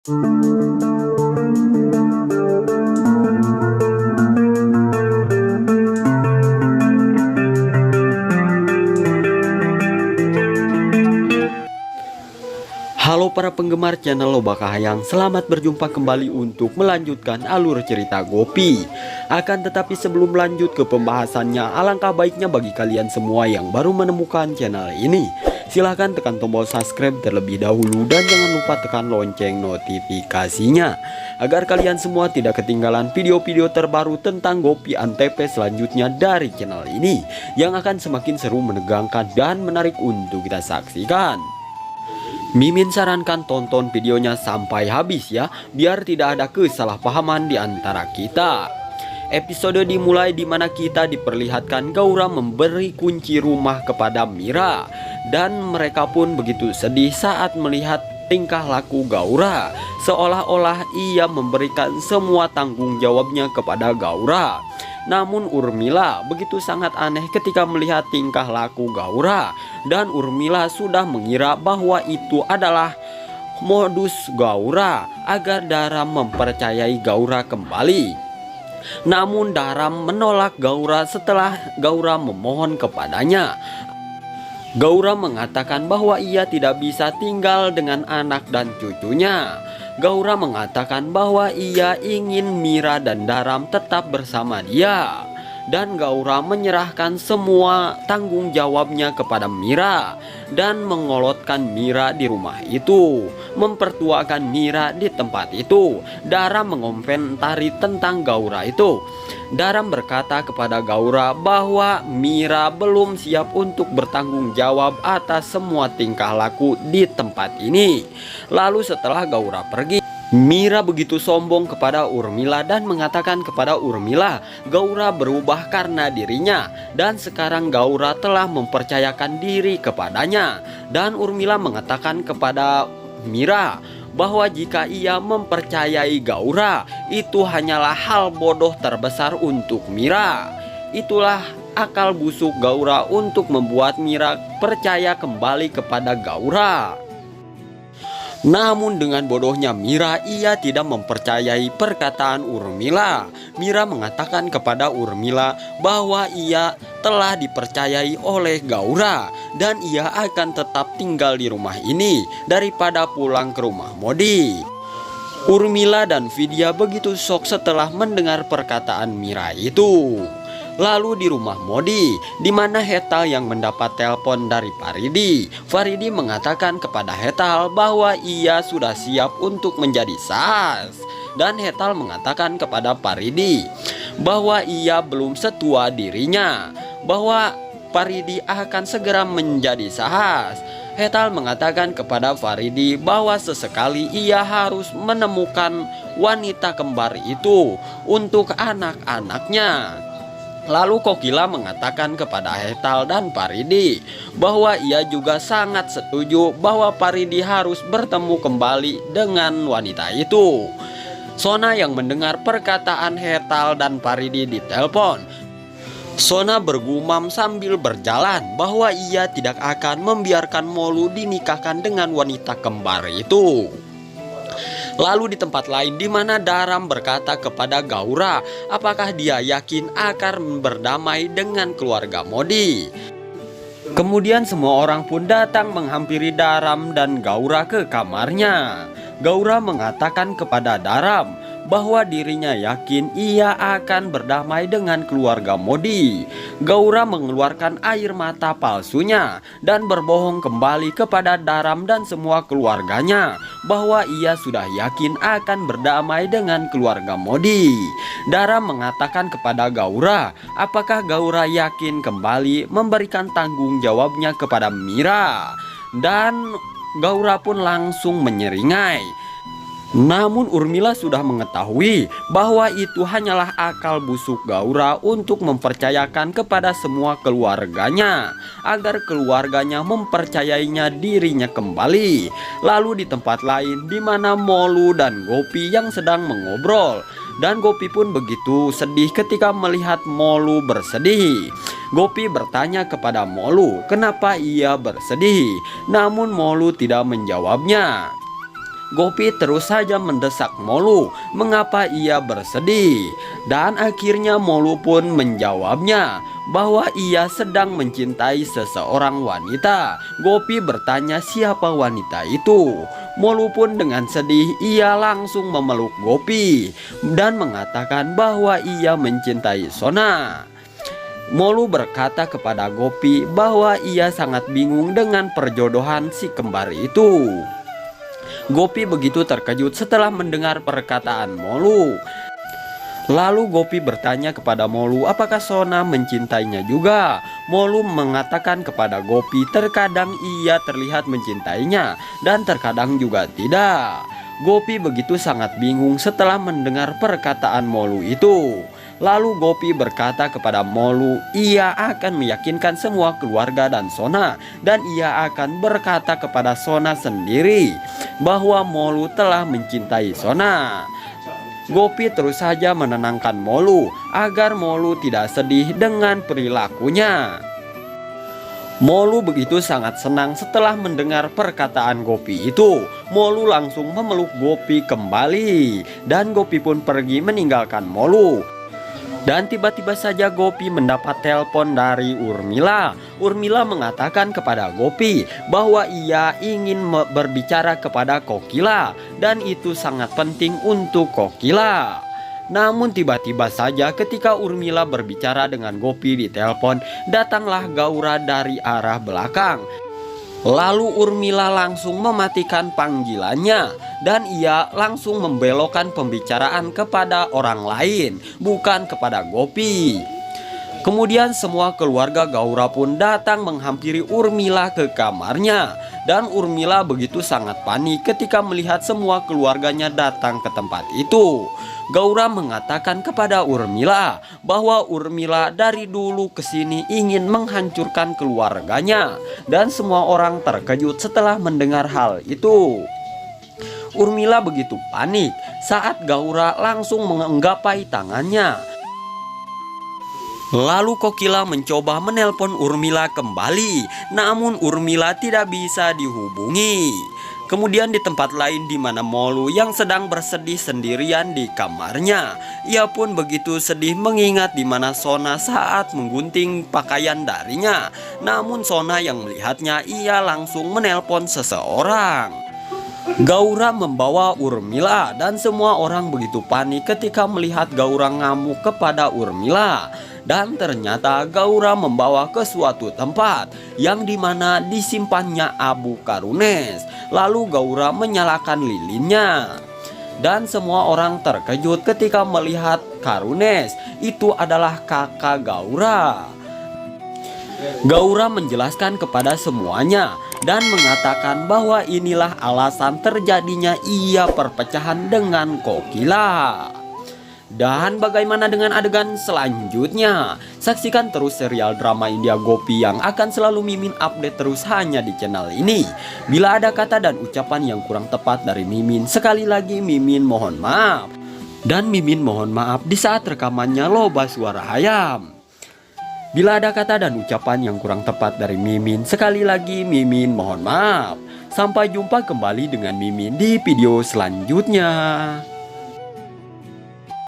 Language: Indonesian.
Halo para penggemar channel Lobak Kahayang, selamat berjumpa kembali untuk melanjutkan alur cerita Gopi. Akan tetapi sebelum lanjut ke pembahasannya, alangkah baiknya bagi kalian semua yang baru menemukan channel ini, silahkan tekan tombol subscribe terlebih dahulu dan jangan lupa tekan lonceng notifikasinya, agar kalian semua tidak ketinggalan video-video terbaru tentang Gopi Antv selanjutnya dari channel ini, yang akan semakin seru, menegangkan, dan menarik untuk kita saksikan. Mimin sarankan tonton videonya sampai habis ya, biar tidak ada kesalahpahaman di antara kita. Episode dimulai di mana kita diperlihatkan Gaura memberi kunci rumah kepada Mira, dan mereka pun begitu sedih saat melihat tingkah laku Gaura, seolah-olah ia memberikan semua tanggung jawabnya kepada Gaura. Namun Urmila begitu sangat aneh ketika melihat tingkah laku Gaura, dan Urmila sudah mengira bahwa itu adalah modus Gaura agar Daram mempercayai Gaura kembali. Namun Daram menolak Gaura setelah Gaura memohon kepadanya. Gaura mengatakan bahwa ia tidak bisa tinggal dengan anak dan cucunya. Gaura mengatakan bahwa ia ingin Mira dan Daram tetap bersama dia. Dan Gaura menyerahkan semua tanggung jawabnya kepada Mira dan mengolotkan Mira di rumah itu, mempertuakan Mira di tempat itu. Daram mengomentari tentang Gaura itu. Daram berkata kepada Gaura bahwa Mira belum siap untuk bertanggung jawab atas semua tingkah laku di tempat ini. Lalu setelah Gaura pergi, Mira begitu sombong kepada Urmila dan mengatakan kepada Urmila, Gaura berubah karena dirinya, dan sekarang Gaura telah mempercayakan diri kepadanya. Dan Urmila mengatakan kepada Mira bahwa jika ia mempercayai Gaura, itu hanyalah hal bodoh terbesar untuk Mira. Itulah akal busuk Gaura untuk membuat Mira percaya kembali kepada Gaura. Namun dengan bodohnya Mira, ia tidak mempercayai perkataan Urmila. Mira mengatakan kepada Urmila bahwa ia telah dipercayai oleh Gaura dan ia akan tetap tinggal di rumah ini daripada pulang ke rumah Modi. Urmila dan Vidya begitu shock setelah mendengar perkataan Mira itu. Lalu di rumah Modi, di mana Hetal yang mendapat telepon dari Faridi. Faridi mengatakan kepada Hetal bahwa ia sudah siap untuk menjadi sahas. Dan Hetal mengatakan kepada Faridi bahwa ia belum setua dirinya, bahwa Faridi akan segera menjadi sahas. Hetal mengatakan kepada Faridi bahwa sesekali ia harus menemukan wanita kembar itu untuk anak-anaknya. Lalu Kokila mengatakan kepada Hetal dan Faridi bahwa ia juga sangat setuju bahwa Faridi harus bertemu kembali dengan wanita itu. Sona yang mendengar perkataan Hetal dan Faridi di telepon, Sona bergumam sambil berjalan bahwa ia tidak akan membiarkan Molu dinikahkan dengan wanita kembar itu. Lalu di tempat lain di mana Daram berkata kepada Gaura apakah dia yakin akan berdamai dengan keluarga Modi. Kemudian semua orang pun datang menghampiri Daram dan Gaura ke kamarnya. Gaura mengatakan kepada Daram bahwa dirinya yakin ia akan berdamai dengan keluarga Modi. Gaura mengeluarkan air mata palsunya dan berbohong kembali kepada Daram dan semua keluarganya bahwa ia sudah yakin akan berdamai dengan keluarga Modi. Daram mengatakan kepada Gaura apakah Gaura yakin kembali memberikan tanggung jawabnya kepada Mira. Dan Gaura pun langsung menyeringai. Namun Urmila sudah mengetahui bahwa itu hanyalah akal busuk Gaura untuk mempercayakan kepada semua keluarganya agar keluarganya mempercayainya dirinya kembali. Lalu di tempat lain di mana Molu dan Gopi yang sedang mengobrol, dan Gopi pun begitu sedih ketika melihat Molu bersedih. Gopi bertanya kepada Molu kenapa ia bersedih, namun Molu tidak menjawabnya. Gopi terus saja mendesak Molu mengapa ia bersedih. Dan akhirnya Molu pun menjawabnya bahwa ia sedang mencintai seseorang wanita. Gopi bertanya siapa wanita itu. Molu pun dengan sedih ia langsung memeluk Gopi dan mengatakan bahwa ia mencintai Sona. Molu berkata kepada Gopi bahwa ia sangat bingung dengan perjodohan si kembar itu. Gopi begitu terkejut setelah mendengar perkataan Molu. Lalu Gopi bertanya kepada Molu apakah Sona mencintainya juga. Molu mengatakan kepada Gopi terkadang ia terlihat mencintainya dan terkadang juga tidak. Gopi begitu sangat bingung setelah mendengar perkataan Molu itu. Lalu Gopi berkata kepada Molu ia akan meyakinkan semua keluarga dan Sona, dan ia akan berkata kepada Sona sendiri bahwa Molu telah mencintai Sona. Gopi terus saja menenangkan Molu agar Molu tidak sedih dengan perilakunya. Molu begitu sangat senang setelah mendengar perkataan Gopi itu. Molu langsung memeluk Gopi kembali dan Gopi pun pergi meninggalkan Molu. Dan tiba-tiba saja Gopi mendapat telepon dari Urmila. Urmila mengatakan kepada Gopi bahwa ia ingin berbicara kepada Kokila dan itu sangat penting untuk Kokila. Namun tiba-tiba saja ketika Urmila berbicara dengan Gopi di telepon, datanglah Gaura dari arah belakang. Lalu Urmila langsung mematikan panggilannya dan ia langsung membelokkan pembicaraan kepada orang lain, bukan kepada Gopi. Kemudian semua keluarga Gaura pun datang menghampiri Urmila ke kamarnya. Dan Urmila begitu sangat panik ketika melihat semua keluarganya datang ke tempat itu. Gaura mengatakan kepada Urmila bahwa Urmila dari dulu ke sini ingin menghancurkan keluarganya. Dan semua orang terkejut setelah mendengar hal itu. Urmila begitu panik saat Gaura langsung menggapai tangannya. Lalu Kokila mencoba menelpon Urmila kembali, namun Urmila tidak bisa dihubungi. Kemudian di tempat lain di mana Molu yang sedang bersedih sendirian di kamarnya, ia pun begitu sedih mengingat di mana Sona saat menggunting pakaian darinya. Namun Sona yang melihatnya, ia langsung menelpon seseorang. Gaura membawa Urmila dan semua orang begitu panik ketika melihat Gaura ngamuk kepada Urmila. Dan ternyata Gaura membawa ke suatu tempat yang dimana disimpannya abu Karunes. Lalu Gaura menyalakan lilinnya. Dan semua orang terkejut ketika melihat Karunes itu adalah kakak Gaura. Gaura menjelaskan kepada semuanya dan mengatakan bahwa inilah alasan terjadinya ia perpecahan dengan Kokila. Dan bagaimana dengan adegan selanjutnya? Saksikan terus serial drama India Gopi yang akan selalu Mimin update terus hanya di channel ini. Bila ada kata dan ucapan yang kurang tepat dari Mimin, sekali lagi Mimin mohon maaf. Dan Mimin mohon maaf di saat rekamannya loba suara ayam. Bila ada kata dan ucapan yang kurang tepat dari Mimin, sekali lagi Mimin mohon maaf. Sampai jumpa kembali dengan Mimin di video selanjutnya.